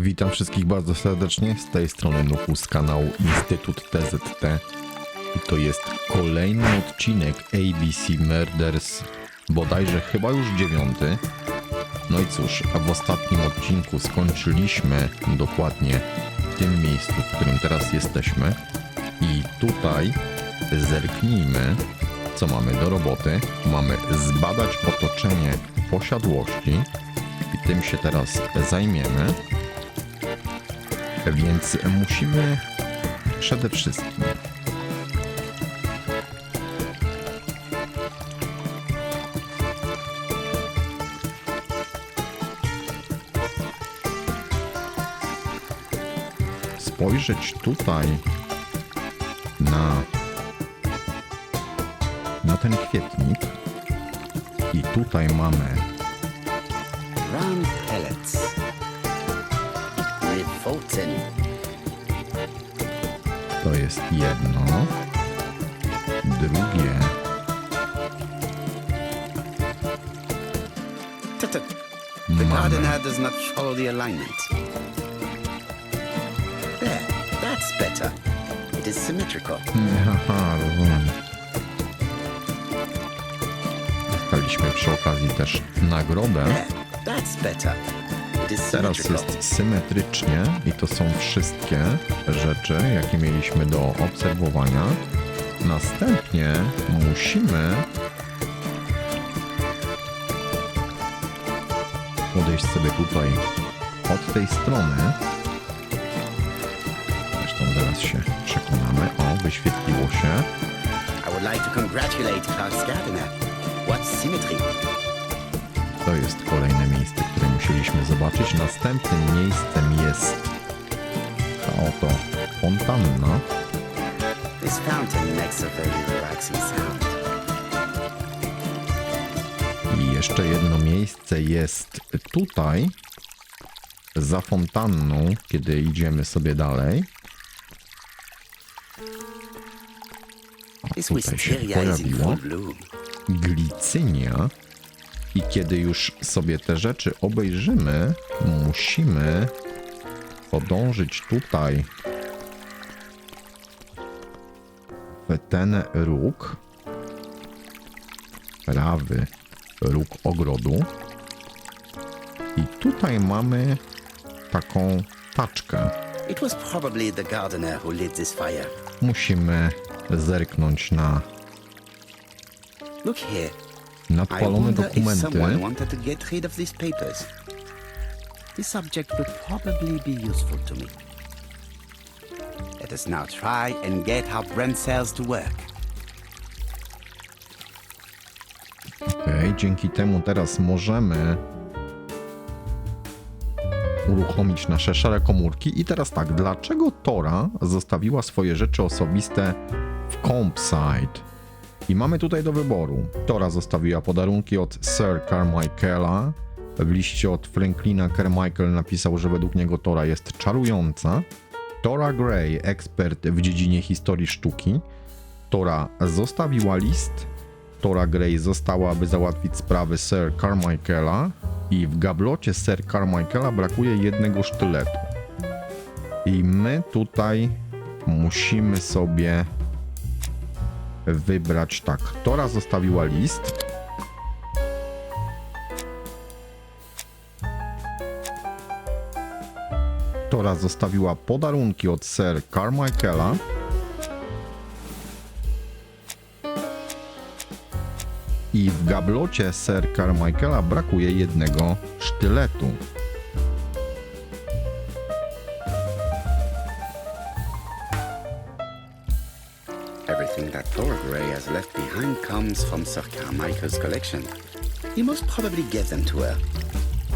Witam wszystkich bardzo serdecznie, z tej strony Nuku z kanału Instytut TZT i to jest kolejny odcinek ABC Murders, bodajże chyba już 9. No i cóż, a w ostatnim odcinku skończyliśmy dokładnie w tym miejscu, w którym teraz jesteśmy i tutaj zerknijmy, co mamy do roboty. Mamy zbadać otoczenie posiadłości i tym się teraz zajmiemy. Więc musimy przede wszystkim spojrzeć tutaj na ten kwietnik i tutaj mamy Round pellets. Revolting. to jest jedno, drugie The mamy gardener does not follow the alignment. There, that's better. It is symmetrical. Haha, rozumiem. Dostaliśmy przy okazji też nagrodę. There, that's better. It is Teraz symmetrical. jest symetrycznie i to są wszystkie rzeczy, jakie mieliśmy do obserwowania. Następnie musimy podejść sobie tutaj od tej strony. Zresztą zaraz się przekonamy. O, wyświetliło się. I would like to congratulate Clark's gardener. What symmetry. To jest kolejne miejsce, które musieliśmy zobaczyć. Następnym miejscem jest ta oto fontanna. This fountain makes a very relaxing sound. I jeszcze jedno miejsce jest tutaj, za fontanną, kiedy idziemy sobie dalej. O, This tutaj się wisteria is in pojawiło. full bloom. Glicynia. I kiedy już sobie te rzeczy obejrzymy, musimy podążyć tutaj w ten róg, prawy róg ogrodu. I tutaj mamy taką taczkę. It was probably the gardener who lit this fire. Musimy zerknąć na Look here. I nadpalone wonder if dokumenty. someone wanted to get rid of these papers. This subject would probably be useful to me. Let us now try and get our brain cells to work. Okej, dzięki temu teraz możemy uruchomić nasze szare komórki. I teraz tak, dlaczego Tora zostawiła swoje rzeczy osobiste w campsite? I mamy tutaj do wyboru. Tora zostawiła podarunki od Sir Carmichaela. W liście od Franklina Carmichael napisał, że według niego Tora jest czarująca. Tora Gray, ekspert w dziedzinie historii sztuki. Tora zostawiła list. Tora Gray została, aby załatwić sprawy Sir Carmichaela. I w gablocie Sir Carmichaela brakuje jednego sztyletu. I my tutaj musimy sobie wybrać tak. Tora zostawiła list. Tora zostawiła podarunki od Sir Carmichaela. I w gablocie Sir Carmichaela brakuje jednego sztyletu. Everything that Thor Gray has left behind comes from Sir Carmichael's collection. He most probably gave them to her.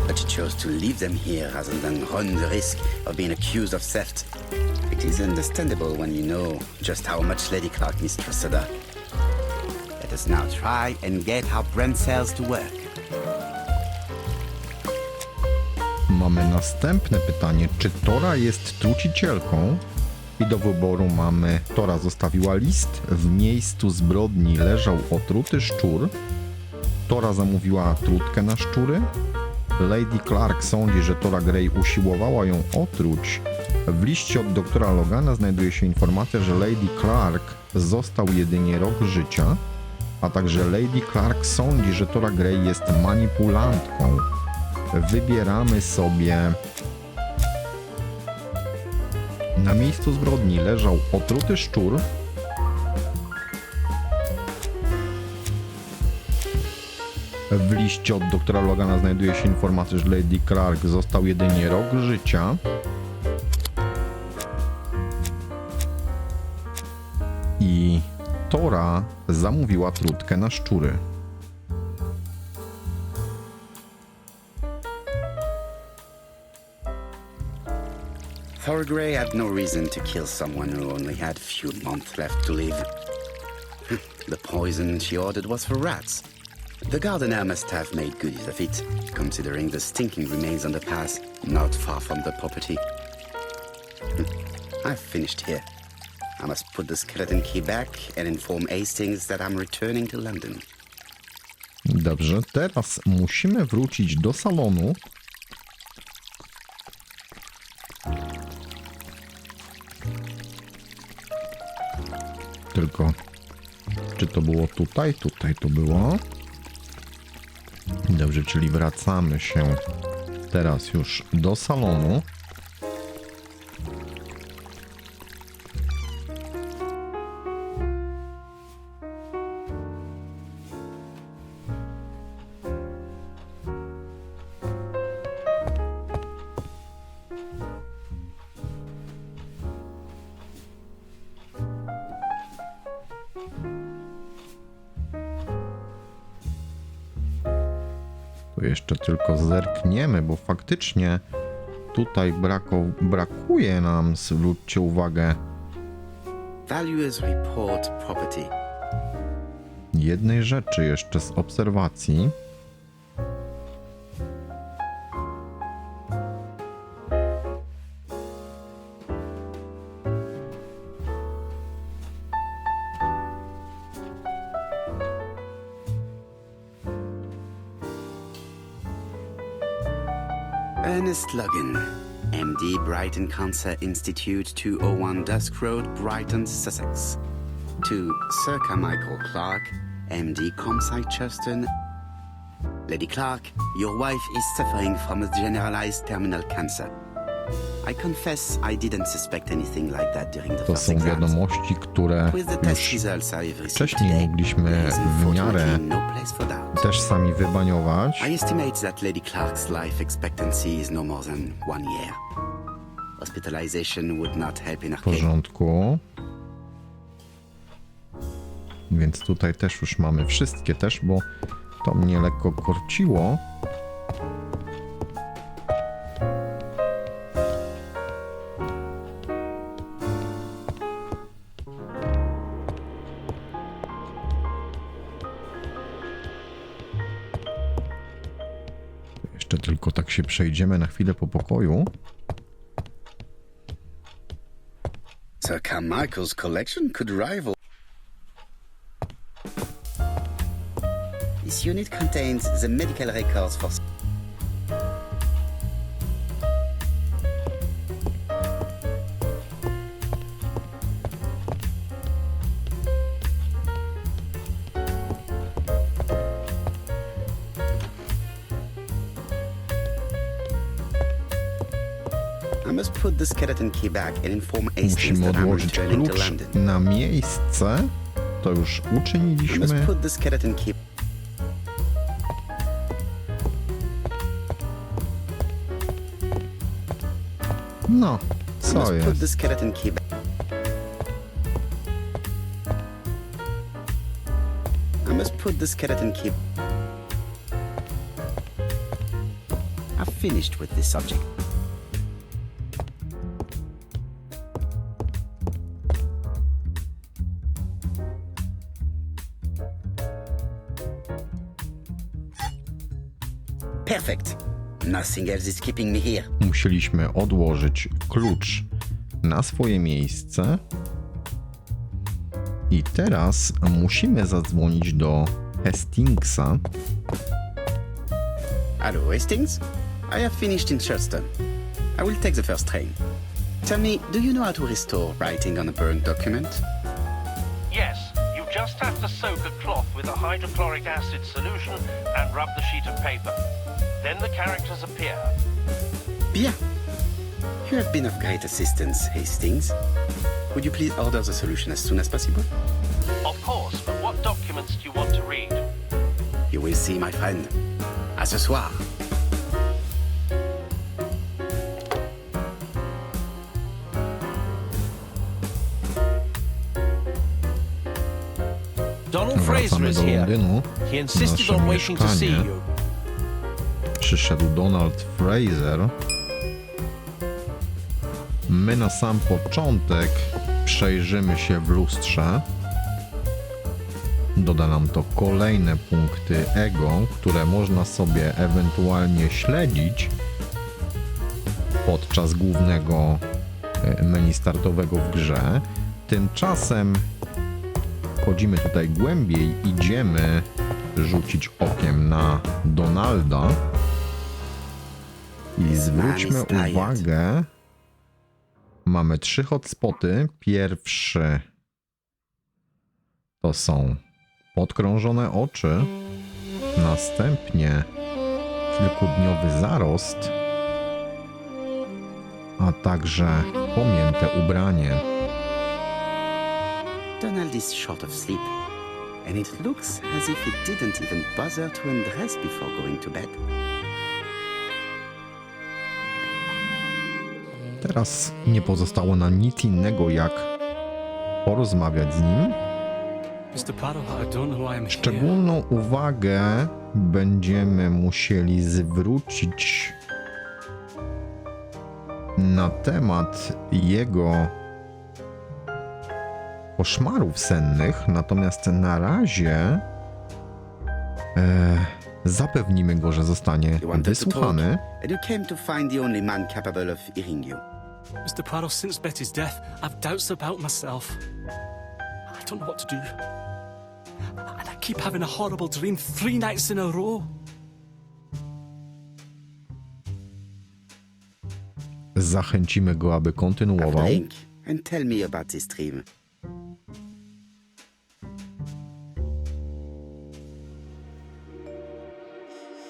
But she chose to leave them here rather than run the risk of being accused of theft. It is understandable when you know just how much Lady Clark mistrusted her. Let us now try and get our brain cells to work. Mamy następne pytanie, czy Tora jest trucicielką? I do wyboru mamy: Tora zostawiła list, w miejscu zbrodni leżał otruty szczur, Tora zamówiła trutkę na szczury, Lady Clark sądzi, że Tora Gray usiłowała ją otruć. W liście od doktora Logana znajduje się informacja, że Lady Clark został jedynie rok życia, a także Lady Clark sądzi, że Tora Gray jest manipulantką. Wybieramy sobie... Na miejscu zbrodni leżał otruty szczur. W liście od doktora Logana znajduje się informacja, że Lady Clark został jedynie rok życia. I Tora zamówiła trutkę na szczury. Thor Gray had no reason to kill someone who only had few months left to live. The poison she ordered was for rats. The gardener must have made good use of it, considering the stinking remains on the path not far from the property. I've finished here. I must put the skeleton key back and inform Hastings that I'm returning to London. Dobrze, teraz musimy wrócić do salonu. Tylko, czy to było tutaj? Tutaj to było. Dobrze, czyli wracamy się teraz już do salonu. Tu jeszcze tylko zerkniemy, bo faktycznie tutaj brakuje nam, zwróćcie uwagę, Valuers report property. jednej rzeczy jeszcze z obserwacji. Ernest Logan, MD, Brighton Cancer Institute, 201 Dusk Road, Brighton, Sussex. To Sir Carmichael Clark, MD, Comside Churchton. Lady Clark, your wife is suffering from a generalized terminal cancer. I confess I didn't suspect anything like that during the To first są exams. wiadomości, które With the test już results I've received wcześniej today, mogliśmy there is w miarę unfortunately no place for doubt. też sami wybaniować. I estimate that Lady Clark's life expectancy is no more than 1 year. Hospitalization would not help in her W case. porządku. Więc tutaj też już mamy wszystkie też, bo to mnie lekko korciło. Jeszcze tylko tak się przejdziemy na chwilę po pokoju. Sir Carmichael's collection could rival. This unit contains the medical records for... I must put the skeleton key back and inform Hastings Musimy that I'm odłożyć returning to klucz London. na miejsce. To już I must uczyniliśmy. put the skeleton key... No, I co must put the jest? skeleton key back. I must put the skeleton key... I've finished with this subject. Perfect. Nothing else is keeping me here. Musieliśmy odłożyć klucz na swoje miejsce. I teraz musimy zadzwonić do Hastingsa. Hello, Hastings. I have finished in Charleston. I will take the first train. Tell me, do you know how to restore writing on a burned document? Yes, you just have to soak a cloth with a hydrochloric acid solution and rub the sheet of paper. Then the characters appear. Bien. You have been of great assistance, Hastings. Would you please order the solution as soon as possible? Of course, but what documents do you want to read? You will see, my friend. À ce soir. Donald Fraser Wracamy is do here. Londynu. He insisted Nasze on waiting to see mieszkanie. you. Przyszedł Donald Fraser. My na sam początek przejrzymy się w lustrze. Doda nam to kolejne punkty ego, które można sobie ewentualnie śledzić podczas głównego menu startowego w grze. Tymczasem wchodzimy tutaj głębiej, idziemy rzucić okiem na Donalda i zwróćmy uwagę, mamy 3 hotspoty. Pierwszy to są podkrążone oczy, następnie kilkudniowy zarost, a także pomięte ubranie. Donald is short of sleep, and it looks as if he didn't even bother to undress before going to bed. Teraz nie pozostało nam nic innego jak porozmawiać z nim. Mr. Poirot, I don't know why I'm here. Szczególną uwagę będziemy musieli zwrócić na temat jego koszmarów sennych, natomiast na razie zapewnimy go, że zostanie You wanted to talk, wysłuchany. and you came to find the only man capable of hearing you. Mr. Poirot, since Betty's death, I've doubts about myself. I don't know what to do. And I keep having a horrible dream 3 nights in a row. Zachęcimy go, aby Have a kontynuował. drink and tell me about this dream.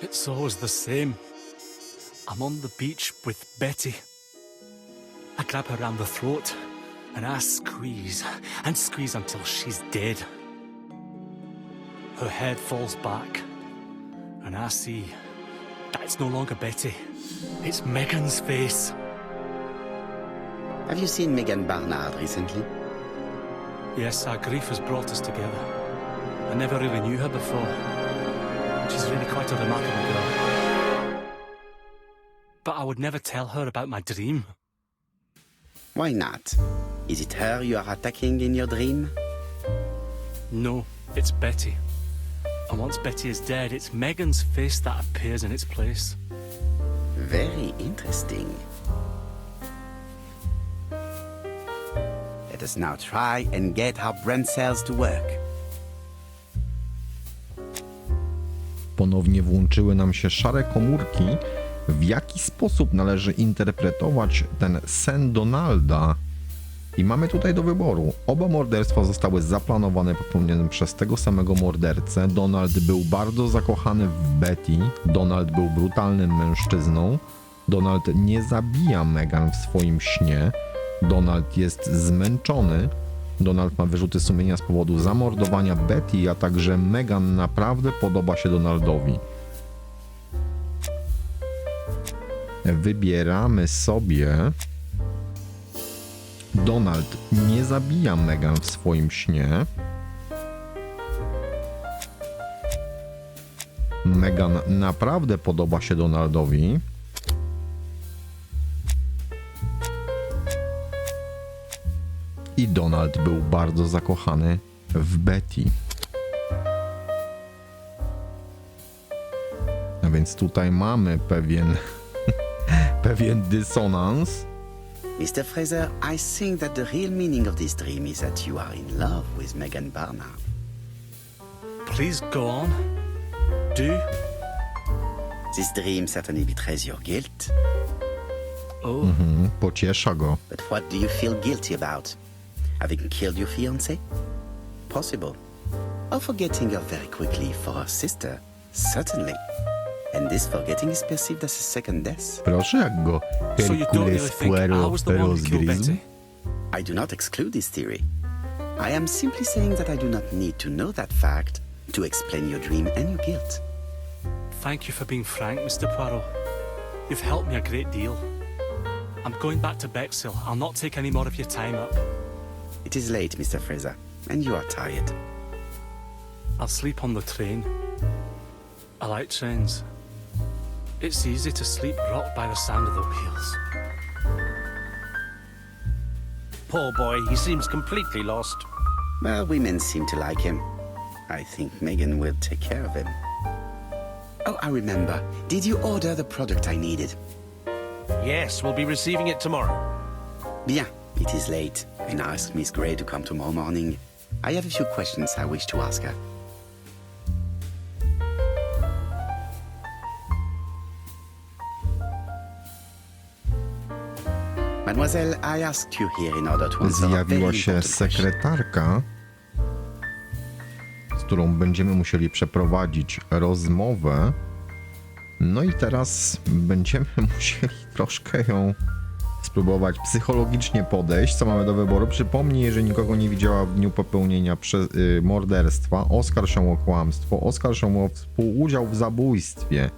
It's always the same. I'm on the beach with Betty. I grab her round the throat and I squeeze and squeeze until she's dead. Her head falls back and I see that it's no longer Betty. It's Megan's face. Have you seen Megan Barnard recently? Yes, our grief has brought us together. I never really knew her before. She's really quite a remarkable girl. But I would never tell her about my dream. Why not? Is it her you are attacking in your dream? No, it's Betty. And once Betty is dead, it's Megan's face that appears in its place. Very interesting. Let us now try and get our brain cells to work. Ponownie włączyły nam się szare komórki. W jaki sposób należy interpretować ten sen Donalda? I mamy tutaj do wyboru. Oba morderstwa zostały zaplanowane, popełnione przez tego samego mordercę. Donald był bardzo zakochany w Betty. Donald był brutalnym mężczyzną. Donald nie zabija Megan w swoim śnie. Donald jest zmęczony. Donald ma wyrzuty sumienia z powodu zamordowania Betty, a także Megan naprawdę podoba się Donaldowi. Wybieramy sobie. Donald nie zabija Megan w swoim śnie. Megan naprawdę podoba się Donaldowi. I Donald był bardzo zakochany w Betty. A więc tutaj mamy pewien dysonans. Mr. Fraser, I think that the real meaning of this dream is that you are in love with Megan Barnard. Please go on. Do. This dream certainly betrays your guilt. Oh, Pociesza go. But what do you feel guilty about? Having killed your fiancé? Possible. Or forgetting her very quickly for her sister? Certainly. And this forgetting is perceived as a second death. Proszę, jak go so you don't really Hercules think I Poirot was the one who killed rozgryzł. Betty? I do not exclude this theory. I am simply saying that I do not need to know that fact to explain your dream and your guilt. Thank you for being frank, Mr. Poirot. You've helped me a great deal. I'm going back to Bexhill. I'll not take any more of your time up. It is late, Mr. Fraser, and you are tired. I'll sleep on the train. I like trains. It's easy to sleep rocked by the sound of the wheels. Poor boy, he seems completely lost. Well, women seem to like him. I think Megan will take care of him. Oh, I remember. Did you order the product I needed? Yes, we'll be receiving it tomorrow. Bien, it is late, and I asked Miss Gray to come tomorrow morning. I have a few questions I wish to ask her. Mademoiselle, I asked you here in order to answer a very Zjawiła się important question. sekretarka, z którą będziemy musieli przeprowadzić rozmowę. No i teraz będziemy musieli troszkę ją spróbować psychologicznie podejść, co mamy do wyboru. Przypomnij, jeżeli nikogo nie widziała w dniu popełnienia morderstwa, oskarż ją o kłamstwo, oskarż ją o współudział w zabójstwie.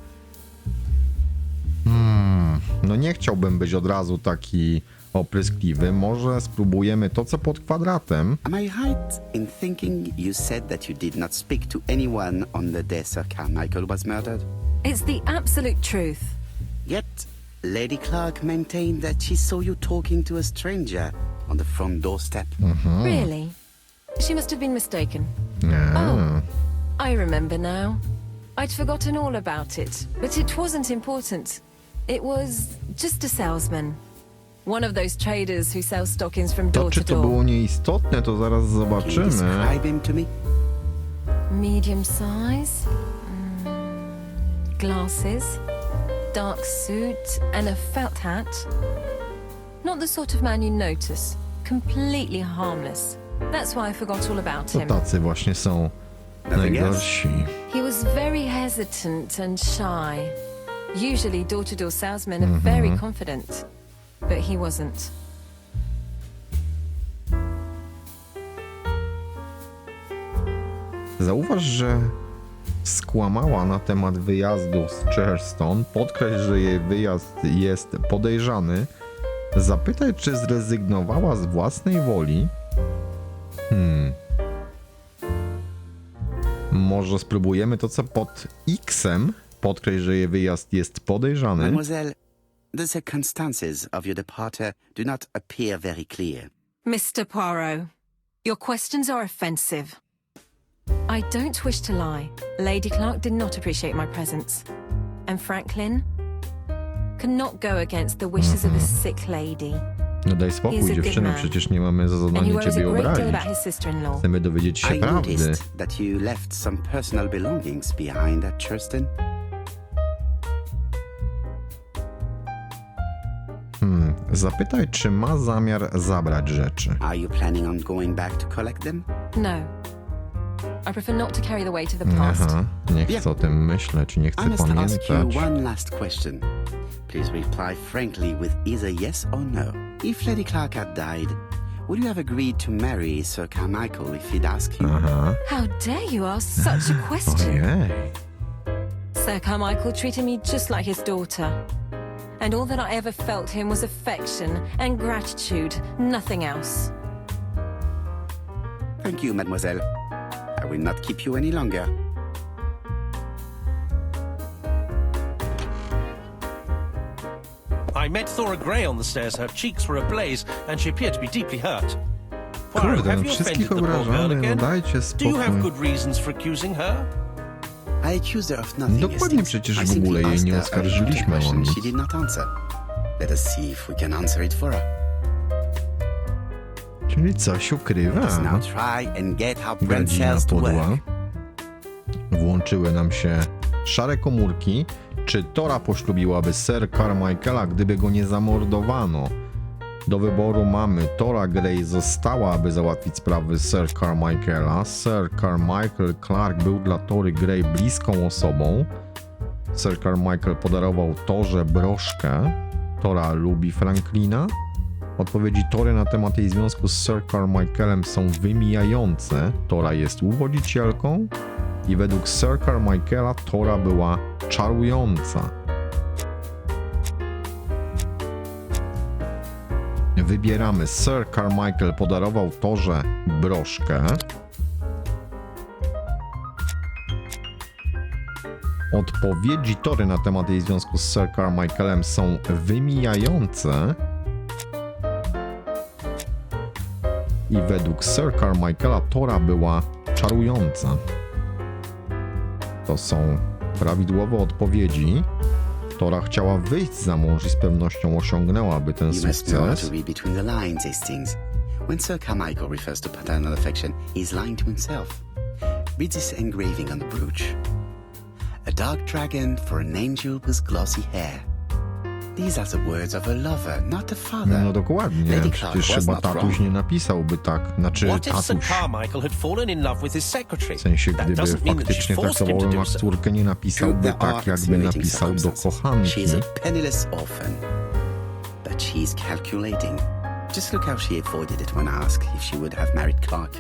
No nie chciałbym być od razu taki opryskliwy. Może spróbujemy to, co pod kwadratem. Am I right in thinking you said that you did not speak to anyone on the day Sir Carmichael was murdered? It's the absolute truth. Yet, Lady Clark maintained that she saw you talking to a stranger on the front doorstep. Really? She must have been mistaken. Nie. Oh. I remember now. I'd forgotten all about it, but it wasn't important. It was just a salesman. One of those traders who sell stockings from To, door czy to to door. było nieistotne, to zaraz Can you zobaczymy. describe him to me? Medium size, glasses, dark suit, and a felt hat. Not the sort of man you notice. Completely harmless. That's why I forgot all about To him. tacy właśnie są Nothing else? najgorsi. He was very hesitant and shy. Usually door-to-door salesmen are very confident, but he wasn't. Zauważ, że skłamała na temat wyjazdu z Charleston. Podkreśl, że jej wyjazd jest podejrzany. Zapytaj, czy zrezygnowała z własnej woli. Może spróbujemy to, co pod X-em. Podkreśl, że jej wyjazd jest podejrzany. Mademoiselle, the circumstances of your departure do not appear very clear. Mr. Poirot, your questions are offensive. I don't wish to lie. Lady Clark did not appreciate my presence. And Franklin could not go against the wishes of a sick lady. No daj He's a spokój, good dziewczyno, man. przecież nie mamy za And he zadanie worries a ciebie great deal obrazić. about his sister-in-law. Chcemy dowiedzieć się I prawdy. noticed that you left some personal belongings behind at Charleston. Zapytaj, czy ma zamiar zabrać rzeczy. Are you planning on going back to collect them? No. I prefer not to carry the weight of the past. Aha, nie chcę o tym myśleć, nie I chcę must ask you pamiętać. one last question. Please reply frankly with either yes or no. If Lady Clark had died, would you have agreed to marry Sir Carmichael if he'd asked you? Aha, How dare you ask such a question? ojej. Sir Carmichael treated me just like his daughter. And all that I ever felt him was affection and gratitude, nothing else. Thank you, mademoiselle. I will not keep you any longer. I met Thora Gray on the stairs. Her cheeks were ablaze, and she appeared to be deeply hurt. Poirot, Kurde, have no you offended wszystkich the poor girl obrażamy, no again? dajcie Do you have spokój. good reasons for accusing her? I accused her of nothing. Dokładnie, Hastings. przecież I w simply ogóle jej asked nie her a oskarżyliśmy o question nic. she did not answer. Let us see if we can answer it for her. Czyli coś ukrywa. Let us now try and get how brand Godzina cells to podła. work. Włączyły nam się Szare komórki. Czy Tora poślubiłaby Sir Carmichaela, gdyby go nie zamordowano? Do wyboru mamy Tora Grey została, aby załatwić sprawy Sir Carmichaela. Sir Carmichael Clark był dla Tory Grey bliską osobą. Sir Carmichael podarował Torze broszkę. Tora lubi Franklina. Odpowiedzi Tory na temat jej związku z Sir Carmichaelem są wymijające. Tora jest uwodzicielką i według Sir Carmichaela Tora była czarująca. Wybieramy. Sir Carmichael podarował Torze broszkę. Odpowiedzi Tory na temat jej związku z Sir Carmichaelem są wymijające. I według Sir Carmichaela Tora była czarująca. To są prawidłowe odpowiedzi. Tora chciała wyjść za mąż i z pewnością osiągnęłaby ten You must know how sukces. to read between the lines, Hastings. When Sir Carmichael refers to paternal affection, he's lying to himself. Read this engraving on the brooch. A dark dragon for an angel with glossy hair. These are the words of a lover, not a father. No dokładnie, Lady Clark przecież was chyba not tatuś wrong. nie napisałby tak, znaczy What if Sir tatuś, Carmichael had fallen in love with his secretary? w sensie That gdyby doesn't mean that she faktycznie forced him traktował to ją do jak so. córkę, nie napisałby There are tak, jakby extenuating napisał do circumstances. kochanki. She's a penniless orphan, but she's calculating. Just look how she avoided it when asked if she would have married Clark.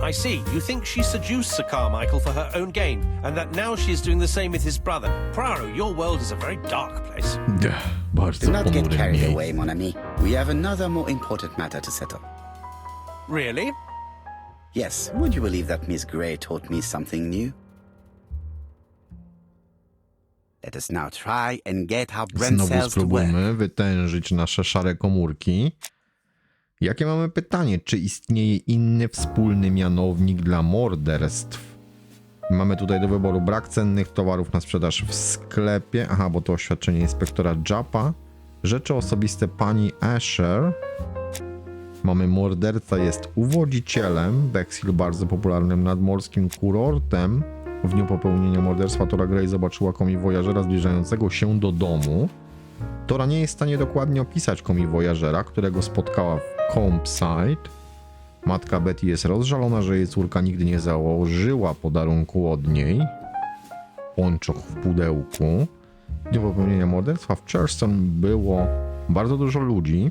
I see. You think she seduced Sir Carmichael for her own gain, and that now she is doing the same with his brother. Poirot, your world is a very dark place. Bardzo Do not get ponury carried miejsce. away, mon ami. We have another more important matter to settle. Really? Yes, would you believe that Miss Grey taught me something new? Let us now try and get how brain Znowu cells to work. spróbujmy wytężyć nasze szare komórki. Jakie mamy pytanie? Czy istnieje inny wspólny mianownik dla morderstw? Mamy tutaj do wyboru brak cennych towarów na sprzedaż w sklepie. Aha, bo to oświadczenie inspektora Japa. Rzeczy osobiste pani Asher. Mamy morderca jest uwodzicielem. Bexhill bardzo popularnym nadmorskim kurortem. W dniu popełnienia morderstwa Tora Grey zobaczyła komiwojażera zbliżającego się do domu. Tora nie jest w stanie dokładnie opisać komiwojażera, którego spotkała w campsite. Matka Betty jest rozżalona, że jej córka nigdy nie założyła podarunku od niej. Pończoch w pudełku. W dniu popełnienia morderstwa w Charleston było bardzo dużo ludzi.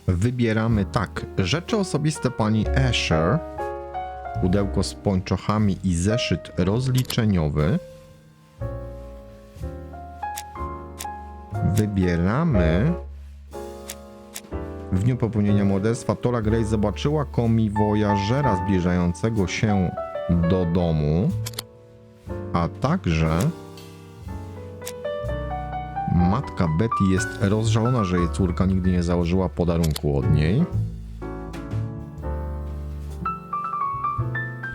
Wybieramy tak. Rzeczy osobiste pani Asher. Pudełko z pończochami i zeszyt rozliczeniowy. Wybieramy. W dniu popełnienia morderstwa Tora Grey zobaczyła komiwojażera zbliżającego się do domu, a także matka Betty jest rozżalona, że jej córka nigdy nie założyła podarunku od niej,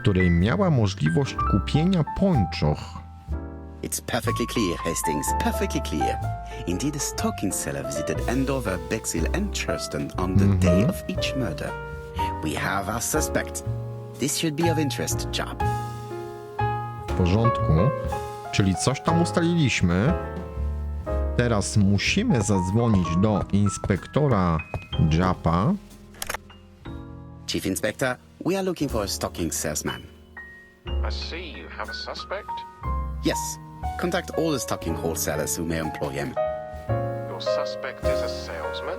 której miała możliwość kupienia pończoch. It's perfectly clear, Hastings, perfectly clear. Indeed, a stocking seller visited Andover, Bexhill and Charleston on the day of each murder. We have our suspect. This should be of interest, Job. W porządku, czyli coś tam ustaliliśmy. Teraz musimy zadzwonić do inspektora Japa. Chief Inspector, we are looking for a stocking salesman. I see you have a suspect. Yes, contact all the stocking wholesalers who may employ him. Your suspect is a salesman?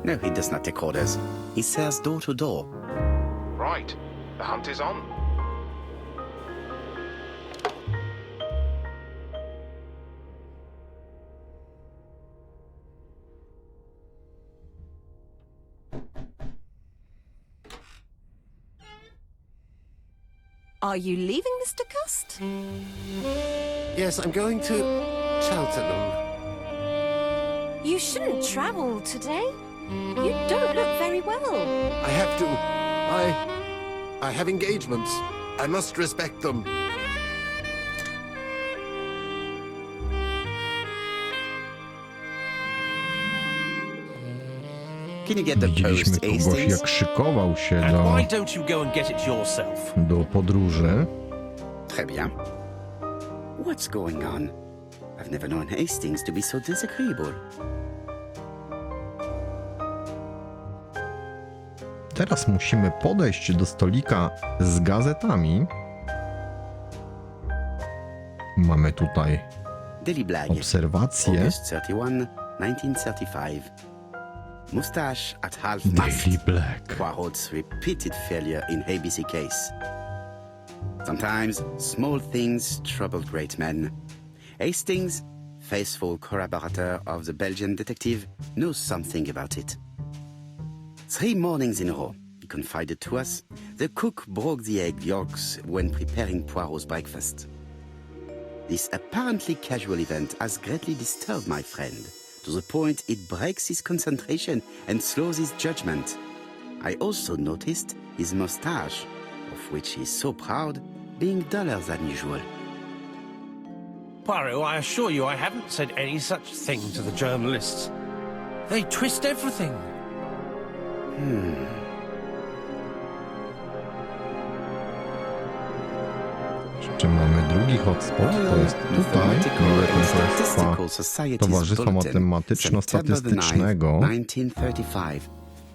No, he does not take orders. He sells door to door. Right. The hunt is on. Are you leaving, Mr. Cust? Yes, I'm going to Cheltenham. You shouldn't travel today. You don't look very well. I have to. I have engagements. I must respect them. Can you get the Widzieliśmy post, kogoś, Hastings? jak szykował się And why don't you go and get it yourself? do podróży. Très bien. What's going on? I've never known Hastings to be so disagreeable. Teraz musimy podejść do stolika z gazetami. Mamy tutaj Daily Blag. obserwacje. August 31, 1935. Mustache at half mast. Daily Black. Poirot's repeated failure in ABC case. Sometimes small things troubled great men. Hastings, faithful collaborator of the Belgian detective, knows something about it. 3 mornings in a row, he confided to us, the cook broke the egg yolks when preparing Poirot's breakfast. This apparently casual event has greatly disturbed my friend, to the point it breaks his concentration and slows his judgment. I also noticed his mustache, of which he is so proud, being duller than usual. Poirot, I assure you I haven't said any such thing to the journalists. They twist everything. Jeszcze mamy drugi hotspot, to jest tutaj, proszę Państwa, Towarzystwa Matematyczno-Statystycznego. 1935.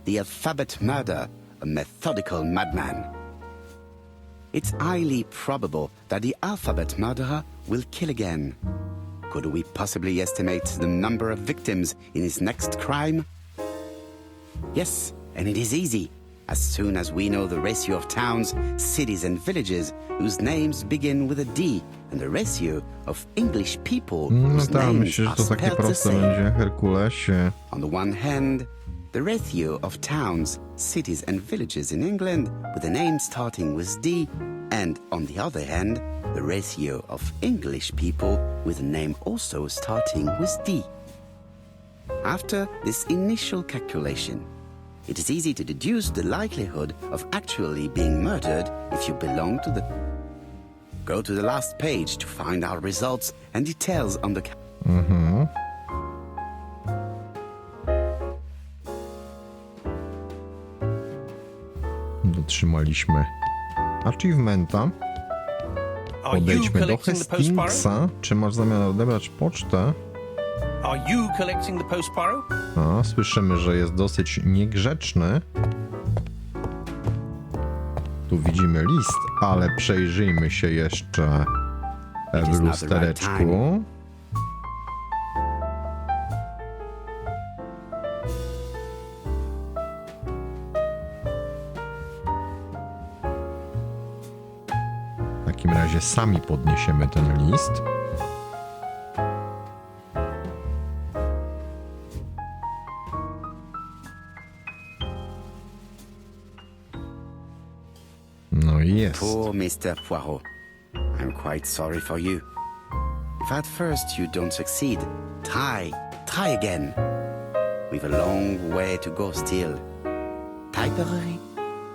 The alphabet murder, a methodical madman. It's highly probable that the alphabet murderer will kill again. Could we possibly estimate the number of victims in his next crime? Yes, and it is easy. As soon as we know the ratio of towns, cities and villages whose names begin with a D and the ratio of English people No whose tak, names myślę, że are to takie spelled the proste same. będzie, Herkulesie. On the one hand, the ratio of towns, cities and villages in England with a name starting with D, and on the other hand, the ratio of English people with a name also starting with D. After this initial calculation, it is easy to deduce the likelihood of actually being murdered if you belong to the... Go to the last page to find our results and details on the... Dotrzymaliśmy achievementa. Are you Podejdźmy do collecting the post, Poirot? Hastingsa. Czy masz zamiar odebrać pocztę? Are you collecting the post, Poirot? A, słyszymy, że jest dosyć niegrzeczny. Tu widzimy list, ale przejrzyjmy się jeszcze w lustereczku. W takim razie sami podniesiemy ten list. No i jest. Poor Mr. Poirot. I'm quite sorry for you. If at first you don't succeed, try again. We've a long way to go still. Typery?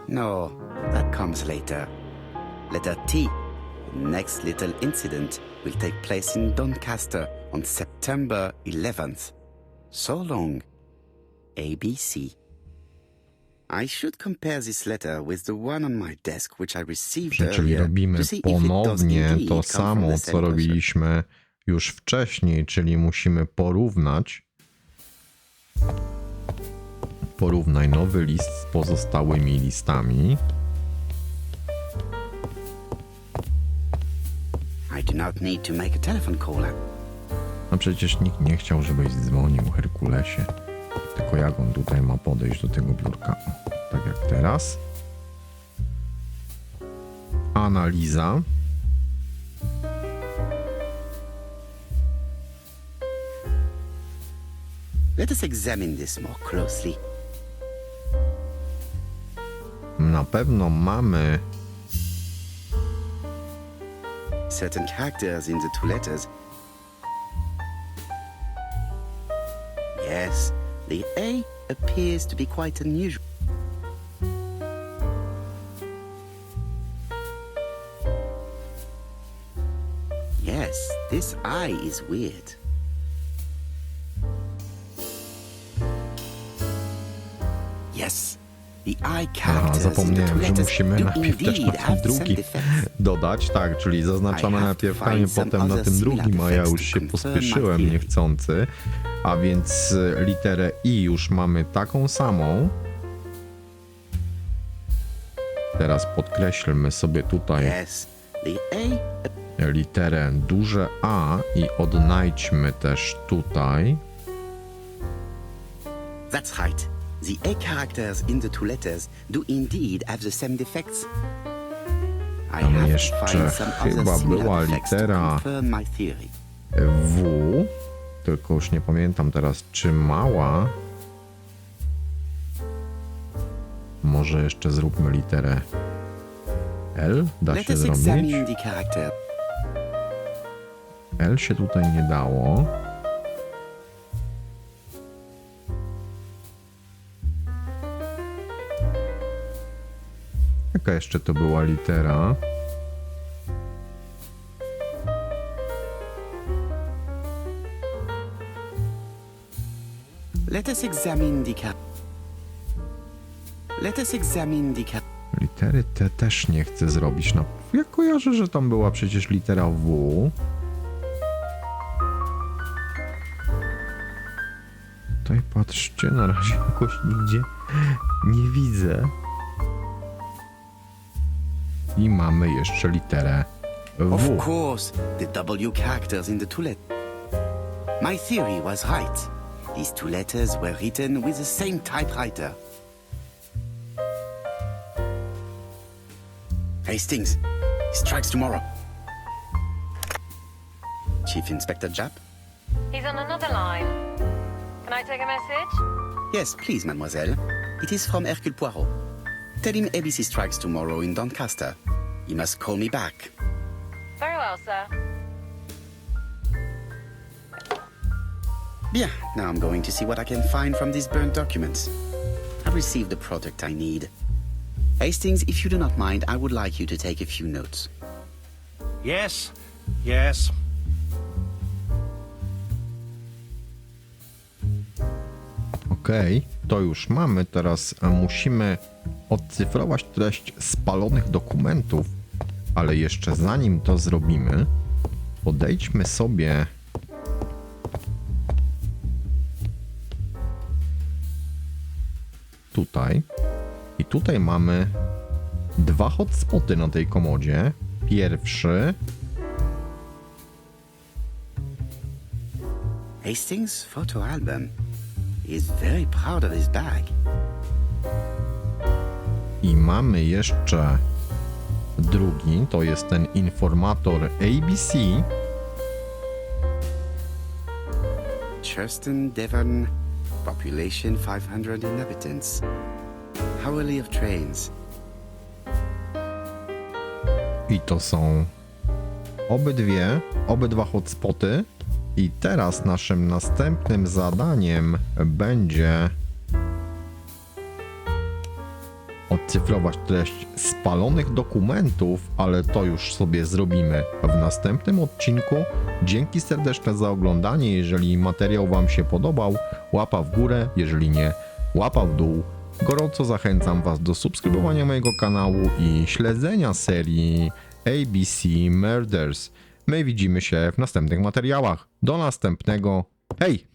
No, that comes later. Letter T. The next little incident will take place in Doncaster on September 11th. So long. ABC. I should compare this letter with the one on my desk which I received Czyli earlier robimy to see if it does ponownie indeed to come from samo, the co same person. robiliśmy już wcześniej, czyli musimy porównać. Porównaj nowy list z pozostałymi listami. I do not need to make a telephone call. No przecież nikt nie chciał, żebyś dzwonił, Herkulesie. Tylko jak on tutaj ma podejść do tego biurka? O, tak jak teraz. Analiza. Let us examine this more closely. Na pewno mamy Certain characters in the 2 letters. Yes, the A appears to be quite unusual. Yes, this I is weird. Yes. The eye Aha, characters in the zapomniałem, two że letters musimy do najpierw też indeed na have ten some drugi defects. dodać, tak, czyli zaznaczamy I have najpierw to H, find some potem na other tym similar drugim, a ja defects już to się confirm pospieszyłem my theory. niechcący. A więc literę I już mamy taką samą. Teraz podkreślmy sobie tutaj Yes. The A literę duże A i odnajdźmy też tutaj. That's right. The A characters in the two letters do indeed have the same defects. I Tam have to jeszcze find some chyba other similar była defects to litera confirm my theory. W, tylko już nie pamiętam teraz, czy mała. Może jeszcze zróbmy literę L? Da Let się us zrobić? examine the character. L się tutaj nie dało. Jaka jeszcze to była litera? Let us examine the character. Let us examine the character. Litery T też nie chcę zrobić. Ja kojarzę, że tam była przecież litera W. Tutaj patrzcie, na razie jakoś nigdzie nie widzę. I mamy jeszcze literę W. Of course, the W characters in the two letters. My theory was right. These two letters were written with the same typewriter. Hastings, he strikes tomorrow. Chief Inspector Japp? He's on another line. Can I take a message? Yes, please, mademoiselle. It is from Hercules Poirot. Tell him ABC strikes tomorrow in Doncaster. He must call me back. Very well, sir. Bien, now I'm going to see what I can find from these burnt documents. I've received the product I need. Hastings, if you do not mind, I would like you to take a few notes. Yes, yes. Okej, to już mamy. Teraz musimy odcyfrować treść spalonych dokumentów, ale jeszcze zanim to zrobimy, podejdźmy sobie tutaj i tutaj mamy dwa hotspoty na tej komodzie. Pierwszy Hastings' photo album. He is very proud of his bag. i mamy jeszcze drugi, to jest ten informator ABC. Churston, Devon, population 500 inhabitants. Hourly of trains. I to są obydwa hotspoty. I teraz naszym następnym zadaniem będzie odcyfrować treść spalonych dokumentów, ale to już sobie zrobimy w następnym odcinku. Dzięki serdeczne za oglądanie. Jeżeli materiał Wam się podobał, łapa w górę, jeżeli nie, łapa w dół. Gorąco zachęcam Was do subskrybowania mojego kanału i śledzenia serii ABC Murders. My widzimy się w następnych materiałach. Do następnego. Hej!